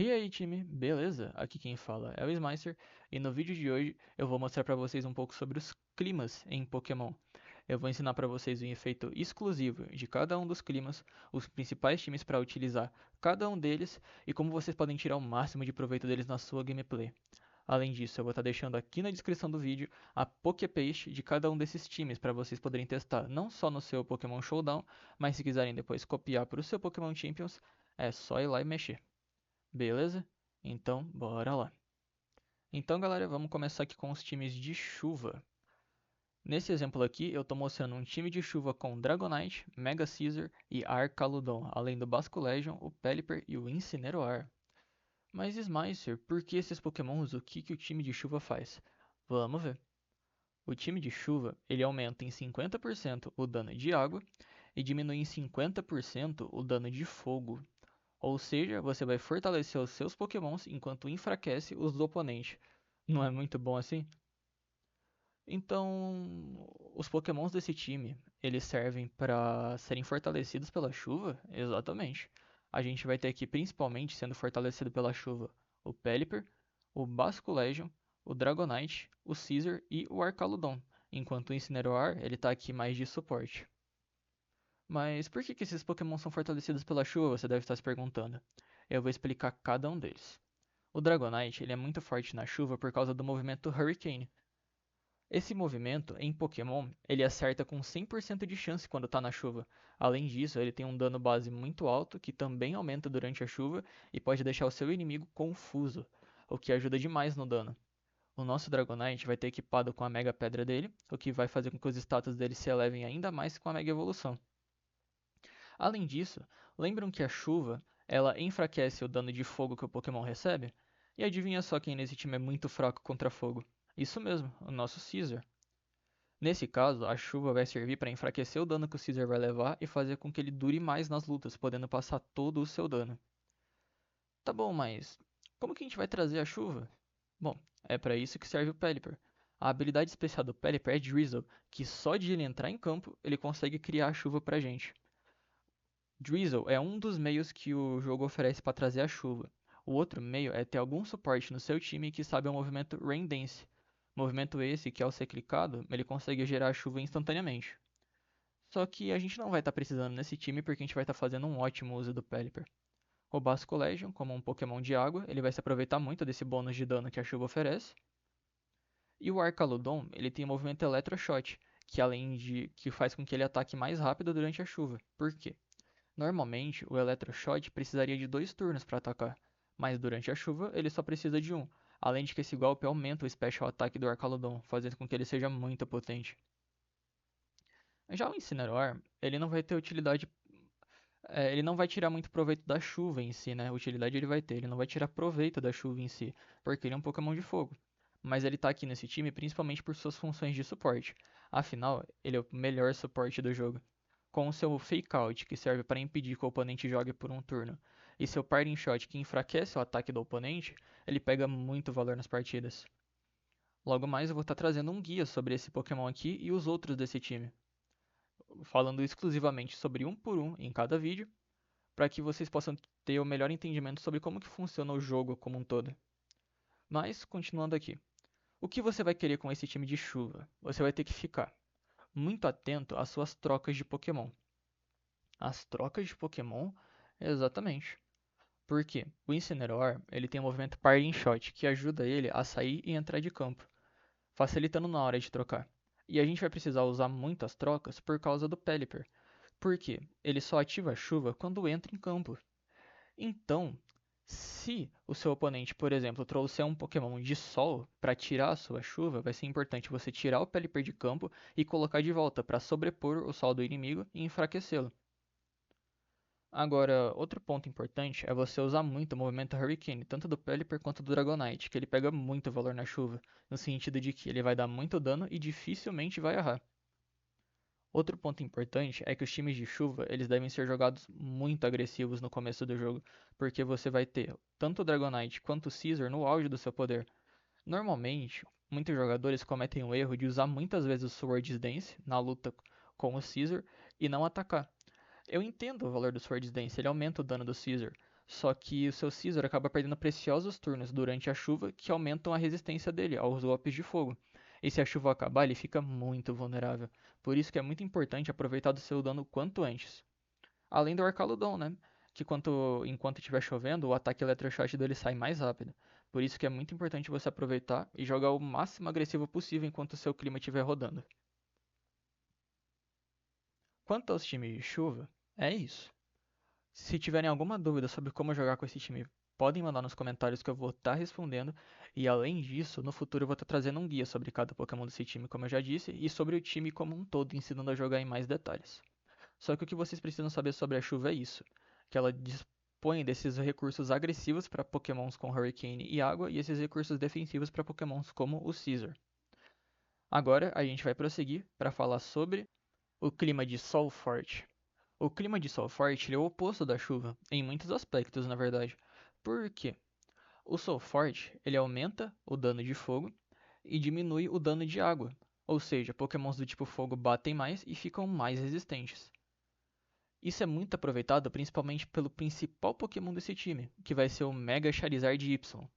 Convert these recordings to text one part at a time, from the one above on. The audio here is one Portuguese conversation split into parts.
E aí, time, beleza? Aqui quem fala é o Smicer e no vídeo de hoje eu vou mostrar pra vocês um pouco sobre os climas em Pokémon. Eu vou ensinar pra vocês o efeito exclusivo de cada um dos climas, os principais times para utilizar cada um deles e como vocês podem tirar o máximo de proveito deles na sua gameplay. Além disso, eu vou estar deixando aqui na descrição do vídeo a Poképaste de cada um desses times para vocês poderem testar não só no seu Pokémon Showdown, mas se quiserem depois copiar para o seu Pokémon Champions, é só ir lá e mexer. Beleza? Então, bora lá. Então, galera, vamos começar aqui com os times de chuva. Nesse exemplo aqui, eu estou mostrando um time de chuva com Dragonite, Mega Scizor e Arcaludon, além do Basculegion, o Pelipper e o Incineroar. Mas Smicer, por que esses pokémons? O que o time de chuva faz? Vamos ver. O time de chuva, ele aumenta em 50% o dano de água e diminui em 50% o dano de fogo. Ou seja, você vai fortalecer os seus pokémons enquanto enfraquece os do oponente. Não é muito bom assim? Então, os pokémons desse time, eles servem para serem fortalecidos pela chuva? Exatamente. A gente vai ter aqui principalmente sendo fortalecido pela chuva o Pelipper, o Basculegion, o Dragonite, o Scizor e o Arcaludon, enquanto o Incineroar, ele tá aqui mais de suporte. Mas por que esses Pokémon são fortalecidos pela chuva, você deve estar se perguntando. Eu vou explicar cada um deles. O Dragonite ele é muito forte na chuva por causa do movimento Hurricane. Esse movimento, em Pokémon, ele acerta com 100% de chance quando está na chuva. Além disso, ele tem um dano base muito alto que também aumenta durante a chuva e pode deixar o seu inimigo confuso, o que ajuda demais no dano. O nosso Dragonite vai ter equipado com a Mega Pedra dele, o que vai fazer com que os status dele se elevem ainda mais com a Mega Evolução. Além disso, lembram que a chuva ela enfraquece o dano de fogo que o Pokémon recebe? E adivinha só quem nesse time é muito fraco contra fogo? Isso mesmo, o nosso Scizor. Nesse caso, a chuva vai servir para enfraquecer o dano que o Scizor vai levar e fazer com que ele dure mais nas lutas, podendo passar todo o seu dano. Tá bom, mas como que a gente vai trazer a chuva? Bom, é para isso que serve o Pelipper. A habilidade especial do Pelipper é Drizzle, que só de ele entrar em campo, ele consegue criar a chuva pra gente. Drizzle é um dos meios que o jogo oferece para trazer a chuva. O outro meio é ter algum suporte no seu time que sabe o movimento Rain Dance. Movimento esse que ao ser clicado, ele consegue gerar a chuva instantaneamente. Só que a gente não vai estar precisando nesse time porque a gente vai estar fazendo um ótimo uso do Pelipper. O Basculegion, como um Pokémon de água, ele vai se aproveitar muito desse bônus de dano que a chuva oferece. E o Arcaludon, ele tem o movimento Electroshot, que além de que faz com que ele ataque mais rápido durante a chuva. Por quê? Normalmente, o Electroshot precisaria de 2 turnos para atacar, mas durante a chuva ele só precisa de um, além de que esse golpe aumenta o Special Attack do Arcaludon, fazendo com que ele seja muito potente. Já o Incineroar, ele não vai ter utilidade, ele não vai tirar muito proveito da chuva em si, né? Utilidade ele vai ter, ele não vai tirar proveito da chuva em si, porque ele é um Pokémon de fogo. Mas ele tá aqui nesse time principalmente por suas funções de suporte. Afinal, ele é o melhor suporte do jogo. Com o seu Fake Out, que serve para impedir que o oponente jogue por um turno, e seu Parting Shot, que enfraquece o ataque do oponente, ele pega muito valor nas partidas. Logo mais eu vou estar trazendo um guia sobre esse Pokémon aqui e os outros desse time, falando exclusivamente sobre um por um em cada vídeo, para que vocês possam ter o melhor entendimento sobre como que funciona o jogo como um todo. Mas, continuando aqui, o que você vai querer com esse time de chuva? Você vai ter que ficar muito atento às suas trocas de Pokémon. As trocas de Pokémon? Exatamente. Porque o Incineroar, ele tem um movimento Parting Shot, que ajuda ele a sair e entrar de campo, facilitando na hora de trocar. E a gente vai precisar usar muitas trocas por causa do Pelipper. Porque ele só ativa a chuva quando entra em campo. Então, se o seu oponente, por exemplo, trouxer um Pokémon de sol para tirar a sua chuva, vai ser importante você tirar o Pelipper de campo e colocar de volta para sobrepor o sol do inimigo e enfraquecê-lo. Agora, outro ponto importante é você usar muito o movimento Hurricane, tanto do Pelipper quanto do Dragonite, que ele pega muito valor na chuva, no sentido de que ele vai dar muito dano e dificilmente vai errar. Outro ponto importante é que os times de chuva, eles devem ser jogados muito agressivos no começo do jogo, porque você vai ter tanto o Dragonite quanto o Scizor no auge do seu poder. Normalmente, muitos jogadores cometem o erro de usar muitas vezes o Swords Dance na luta com o Scizor e não atacar. Eu entendo o valor do Swords Dance, ele aumenta o dano do Scizor, Só que o seu Caesar acaba perdendo preciosos turnos durante a chuva que aumentam a resistência dele aos golpes de fogo. E se a chuva acabar, ele fica muito vulnerável. Por isso que é muito importante aproveitar do seu dano quanto antes. Além do Arcaludon, né? Que enquanto estiver chovendo, o ataque Electroshot dele sai mais rápido. Por isso que é muito importante você aproveitar e jogar o máximo agressivo possível enquanto o seu clima estiver rodando. Quanto aos times de chuva, é isso. Se tiverem alguma dúvida sobre como jogar com esse time, podem mandar nos comentários que eu vou estar respondendo. E além disso, no futuro eu vou estar trazendo um guia sobre cada Pokémon desse time, como eu já disse, e sobre o time como um todo, ensinando a jogar em mais detalhes. Só que o que vocês precisam saber sobre a chuva é isso, que ela dispõe desses recursos agressivos para Pokémons com Hurricane e água, e esses recursos defensivos para Pokémons como o Caesar. Agora a gente vai prosseguir para falar sobre o clima de Sol Forte. O clima de Sol Forte é o oposto da chuva, em muitos aspectos, na verdade. Por quê? O Sol Forte ele aumenta o dano de fogo e diminui o dano de água, ou seja, Pokémons do tipo fogo batem mais e ficam mais resistentes. Isso é muito aproveitado principalmente pelo principal Pokémon desse time, que vai ser o Mega Charizard Y.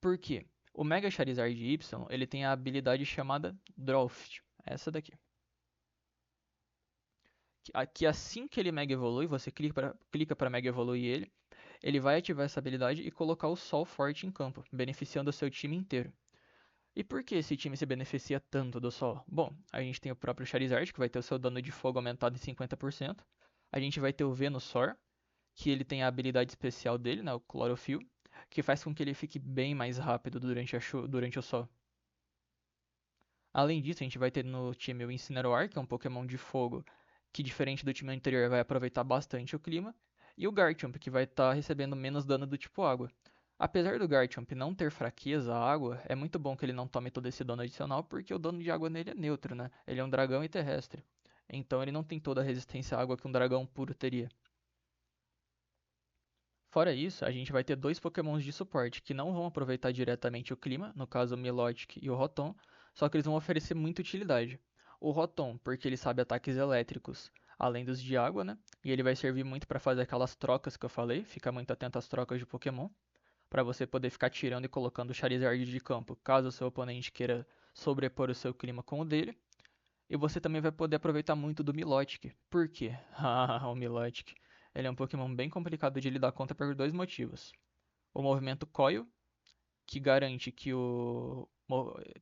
Por quê? O Mega Charizard Y ele tem a habilidade chamada Drowst, essa daqui. Que assim que ele Mega Evolui, você clica para Mega Evoluir ele vai ativar essa habilidade e colocar o Sol Forte em campo, beneficiando o seu time inteiro. E por que esse time se beneficia tanto do Sol? Bom, a gente tem o próprio Charizard, que vai ter o seu dano de fogo aumentado em 50%. A gente vai ter o Venusaur, que ele tem a habilidade especial dele, né, o Chlorophyll, que faz com que ele fique bem mais rápido durante o sol. Além disso, a gente vai ter no time o Incineroar, que é um Pokémon de fogo, que diferente do time anterior vai aproveitar bastante o clima, e o Garchomp, que vai estar recebendo menos dano do tipo água. Apesar do Garchomp não ter fraqueza à água, é muito bom que ele não tome todo esse dano adicional, porque o dano de água nele é neutro, né? Ele é um dragão e terrestre. Então ele não tem toda a resistência à água que um dragão puro teria. Fora isso, a gente vai ter dois Pokémons de suporte que não vão aproveitar diretamente o clima, no caso o Milotic e o Rotom, só que eles vão oferecer muita utilidade. O Rotom, porque ele sabe ataques elétricos, além dos de água, né? E ele vai servir muito para fazer aquelas trocas que eu falei, fica muito atento às trocas de Pokémon, para você poder ficar tirando e colocando o Charizard de campo, caso o seu oponente queira sobrepor o seu clima com o dele. E você também vai poder aproveitar muito do Milotic. Por quê? Ah, o Milotic. Ele é um Pokémon bem complicado de lidar contra por dois motivos. O movimento Coil, que garante que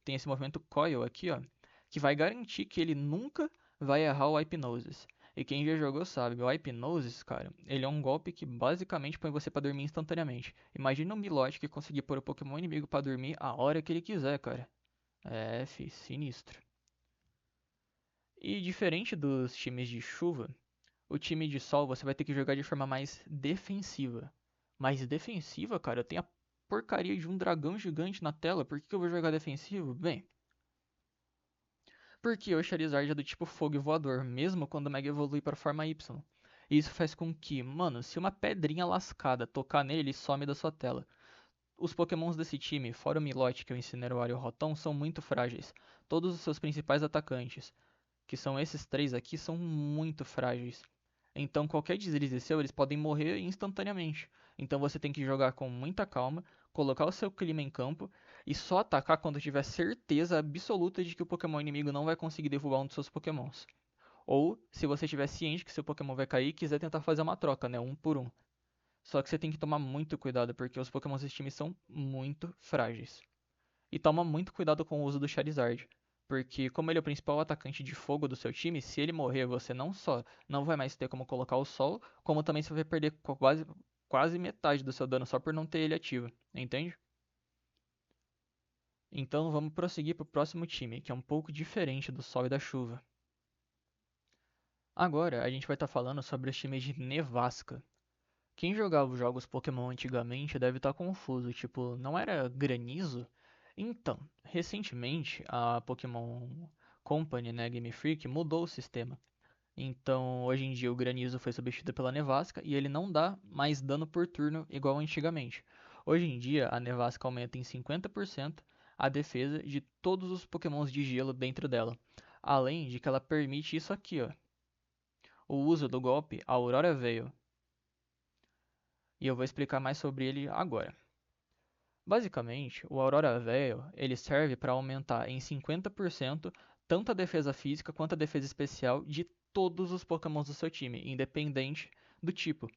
tem esse movimento Coil aqui, ó, que vai garantir que ele nunca vai errar o Hypnosis. E quem já jogou sabe, o Hypnosis, cara, ele é um golpe que basicamente põe você pra dormir instantaneamente. Imagina o Milotic conseguir pôr o Pokémon inimigo pra dormir a hora que ele quiser, cara. É, sinistro. E diferente dos times de chuva, o time de sol você vai ter que jogar de forma mais defensiva. Mais defensiva, cara? Tem a porcaria de um dragão gigante na tela, por que eu vou jogar defensivo? Bem, porque o Charizard é do tipo fogo e voador, mesmo quando o Mega evolui para a forma Y. E isso faz com que, mano, se uma pedrinha lascada tocar nele, ele some da sua tela. Os pokémons desse time, fora o Milotic, que é o Incineroar e o Rotom, são muito frágeis. Todos os seus principais atacantes, que são esses três aqui, são muito frágeis. Então qualquer deslize seu, eles podem morrer instantaneamente. Então você tem que jogar com muita calma, colocar o seu clima em campo e só atacar quando tiver certeza absoluta de que o Pokémon inimigo não vai conseguir derrubar um dos seus Pokémons. Ou se você tiver ciente que seu Pokémon vai cair e quiser tentar fazer uma troca, né, um por um. Só que você tem que tomar muito cuidado porque os Pokémons desse time são muito frágeis. E toma muito cuidado com o uso do Charizard. Porque como ele é o principal atacante de fogo do seu time, se ele morrer, você não só não vai mais ter como colocar o sol, como também você vai perder quase metade do seu dano só por não ter ele ativo. Entende? Então vamos prosseguir para o próximo time, que é um pouco diferente do sol e da chuva. Agora a gente vai estar falando sobre os times de nevasca. Quem jogava os jogos Pokémon antigamente deve estar confuso, tipo, não era granizo? Então, recentemente a Pokémon Company, né, Game Freak, mudou o sistema. Então, hoje em dia o granizo foi substituído pela nevasca e ele não dá mais dano por turno igual antigamente. Hoje em dia a nevasca aumenta em 50% a defesa de todos os Pokémons de gelo dentro dela. Além de que ela permite isso aqui, ó, o uso do golpe Aurora Veil. e eu vou explicar mais sobre ele agora. Basicamente, o Aurora Veil ele serve para aumentar em 50% tanto a defesa física quanto a defesa especial de todos os Pokémons do seu time, independente do tipo.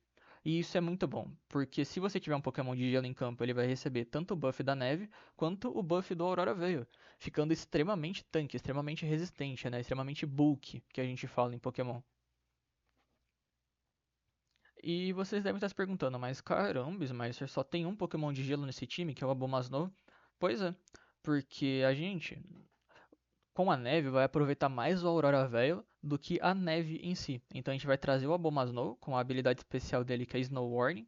E isso é muito bom, porque se você tiver um Pokémon de gelo em campo, ele vai receber tanto o buff da neve quanto o buff do Aurora Veil, ficando extremamente tanque, extremamente resistente, né? Extremamente bulky, que a gente fala em Pokémon. E vocês devem estar se perguntando, mas caramba, Smicer, só tem um Pokémon de gelo nesse time, que é o Abomasnow? Pois é, porque a gente, com a neve, vai aproveitar mais o Aurora Veil do que a neve em si. Então a gente vai trazer o Abomasnow com a habilidade especial dele, que é Snow Warning,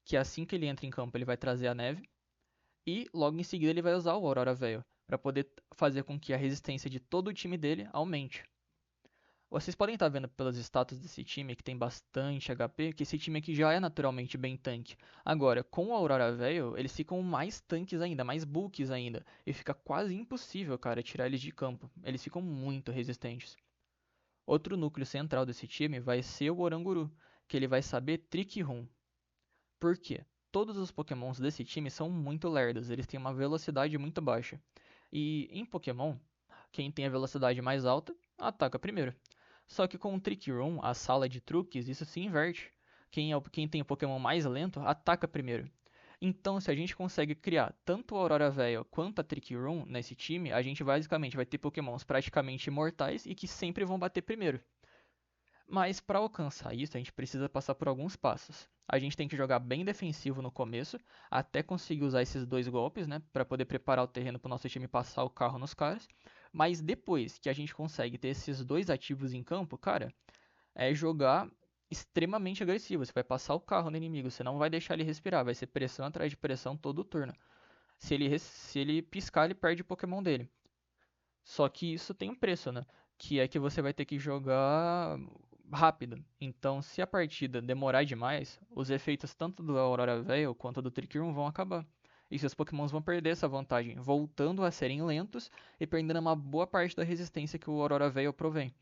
que assim que ele entra em campo, ele vai trazer a neve. E logo em seguida ele vai usar o Aurora Veil, para poder fazer com que a resistência de todo o time dele aumente. Vocês podem estar vendo pelos status desse time que tem bastante HP, que esse time aqui já é naturalmente bem tanque. Agora, com o Aurora Veil, eles ficam mais tanques ainda, mais bulks ainda. E fica quase impossível, cara, tirar eles de campo. Eles ficam muito resistentes. Outro núcleo central desse time vai ser o Oranguru, que ele vai saber Trick Room. Por quê? Todos os pokémons desse time são muito lerdos, eles têm uma velocidade muito baixa. E em Pokémon, quem tem a velocidade mais alta, ataca primeiro. Só que com o Trick Room, a sala de truques, isso se inverte. Quem tem o Pokémon mais lento, ataca primeiro. Então, se a gente consegue criar tanto a Aurora Veil quanto a Trick Room nesse time, a gente basicamente vai ter Pokémons praticamente imortais e que sempre vão bater primeiro. Mas para alcançar isso, a gente precisa passar por alguns passos. A gente tem que jogar bem defensivo no começo, até conseguir usar esses dois golpes, né, para poder preparar o terreno para o nosso time passar o carro nos caras. Mas depois que a gente consegue ter esses dois ativos em campo, cara, é jogar extremamente agressivo. Você vai passar o carro no inimigo, você não vai deixar ele respirar, vai ser pressão atrás de pressão todo o turno. Se ele piscar, ele perde o Pokémon dele. Só que isso tem um preço, né? Que é que você vai ter que jogar rápido. Então, se a partida demorar demais, os efeitos tanto do Aurora Veil quanto do Trick Room vão acabar. E seus Pokémons vão perder essa vantagem, voltando a serem lentos e perdendo uma boa parte da resistência que o Aurora Veil provém.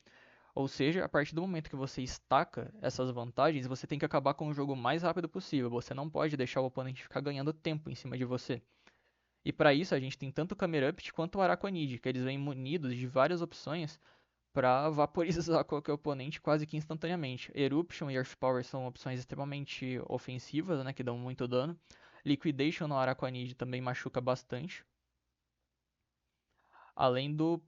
Ou seja, a partir do momento que você estaca essas vantagens, você tem que acabar com o jogo o mais rápido possível. Você não pode deixar o oponente ficar ganhando tempo em cima de você. E para isso a gente tem tanto o Camerupt quanto o Araquanid, que eles vêm munidos de várias opções para vaporizar qualquer oponente quase que instantaneamente. Eruption e Earth Power são opções extremamente ofensivas, né, que dão muito dano. Liquidation no Araquanid também machuca bastante. Além do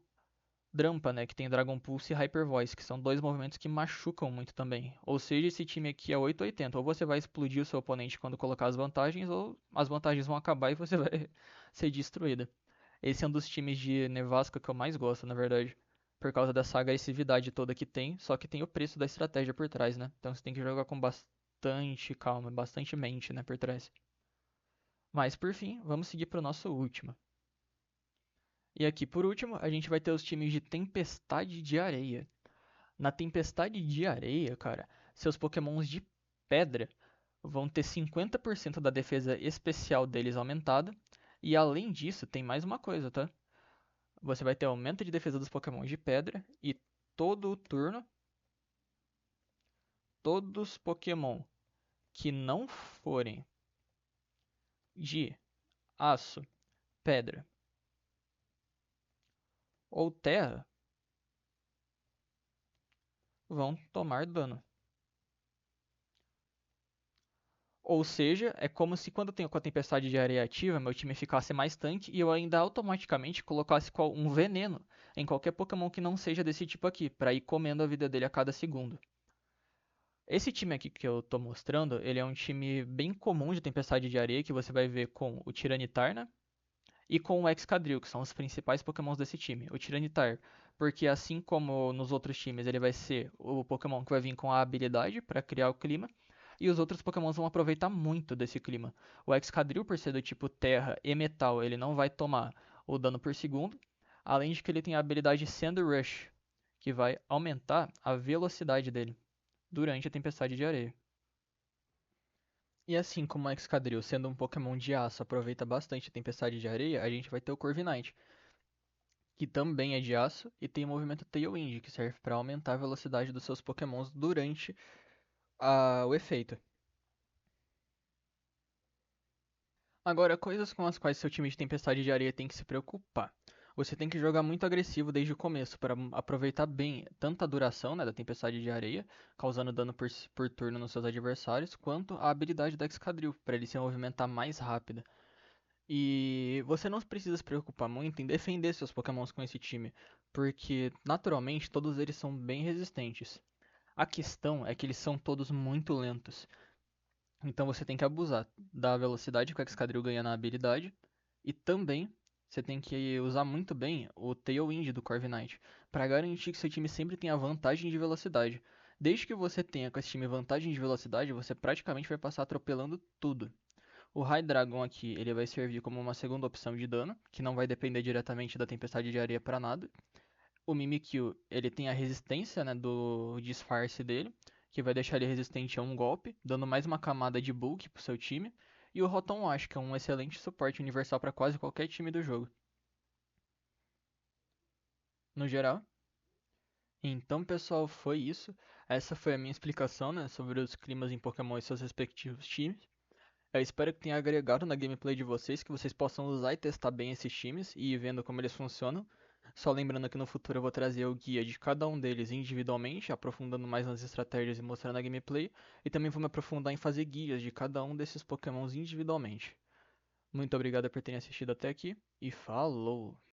Drampa, né, que tem Dragon Pulse e Hyper Voice, que são dois movimentos que machucam muito também. Ou seja, esse time aqui é 880. Ou você vai explodir o seu oponente quando colocar as vantagens, ou as vantagens vão acabar e você vai ser destruída. Esse é um dos times de Nevasca que eu mais gosto, na verdade. Por causa dessa agressividade toda que tem, só que tem o preço da estratégia por trás, né? Então você tem que jogar com bastante calma, bastante mente, né, por trás. Mas por fim, vamos seguir para o nosso último. E aqui por último, a gente vai ter os times de Tempestade de Areia. Na Tempestade de Areia, cara, seus Pokémons de pedra vão ter 50% da defesa especial deles aumentada. E além disso, tem mais uma coisa, tá? Você vai ter aumento de defesa dos Pokémon de pedra e todo o turno, todos os Pokémon que não forem de aço, pedra ou terra vão tomar dano. Ou seja, é como se quando eu tenho com a tempestade de areia ativa, meu time ficasse mais tanque e eu ainda automaticamente colocasse um veneno em qualquer Pokémon que não seja desse tipo aqui, para ir comendo a vida dele a cada segundo. Esse time aqui que eu tô mostrando, ele é um time bem comum de tempestade de areia que você vai ver com o Tiranitar, né? E com o Excadrill, que são os principais Pokémons desse time. O Tiranitar, porque assim como nos outros times, ele vai ser o Pokémon que vai vir com a habilidade para criar o clima. E os outros Pokémons vão aproveitar muito desse clima. O Excadrill, por ser do tipo Terra e Metal, ele não vai tomar o dano por segundo. Além de que ele tem a habilidade Sand Rush, que vai aumentar a velocidade dele durante a tempestade de areia. E assim como o Excadrill, sendo um Pokémon de aço, aproveita bastante a tempestade de areia, a gente vai ter o Corviknight, que também é de aço e tem o movimento Tailwind, que serve para aumentar a velocidade dos seus Pokémons durante o efeito. Agora, coisas com as quais seu time de Tempestade de Areia tem que se preocupar. Você tem que jogar muito agressivo desde o começo para aproveitar bem tanto a duração, né, da Tempestade de Areia, causando dano por turno nos seus adversários, quanto a habilidade da Excadrill, para ele se movimentar mais rápido. E você não precisa se preocupar muito em defender seus Pokémons com esse time, porque naturalmente todos eles são bem resistentes. A questão é que eles são todos muito lentos. Então você tem que abusar da velocidade que o Excadrill ganha na habilidade. E também você tem que usar muito bem o Tailwind do Corviknight para garantir que seu time sempre tenha vantagem de velocidade. Desde que você tenha com esse time vantagem de velocidade, você praticamente vai passar atropelando tudo. O Hydreigon aqui, ele vai servir como uma segunda opção de dano, que não vai depender diretamente da Tempestade de Areia para nada. O Mimikyu, ele tem a resistência, né, do disfarce dele, que vai deixar ele resistente a um golpe, dando mais uma camada de bulk pro seu time. E o Rotom Wash, que é um excelente suporte universal para quase qualquer time do jogo, no geral. Então, pessoal, foi isso. Essa foi a minha explicação, né, sobre os climas em Pokémon e seus respectivos times. Eu espero que tenha agregado na gameplay de vocês, que vocês possam usar e testar bem esses times e ir vendo como eles funcionam. Só lembrando que no futuro eu vou trazer o guia de cada um deles individualmente, aprofundando mais nas estratégias e mostrando a gameplay. E também vou me aprofundar em fazer guias de cada um desses Pokémons individualmente. Muito obrigado por terem assistido até aqui e falou!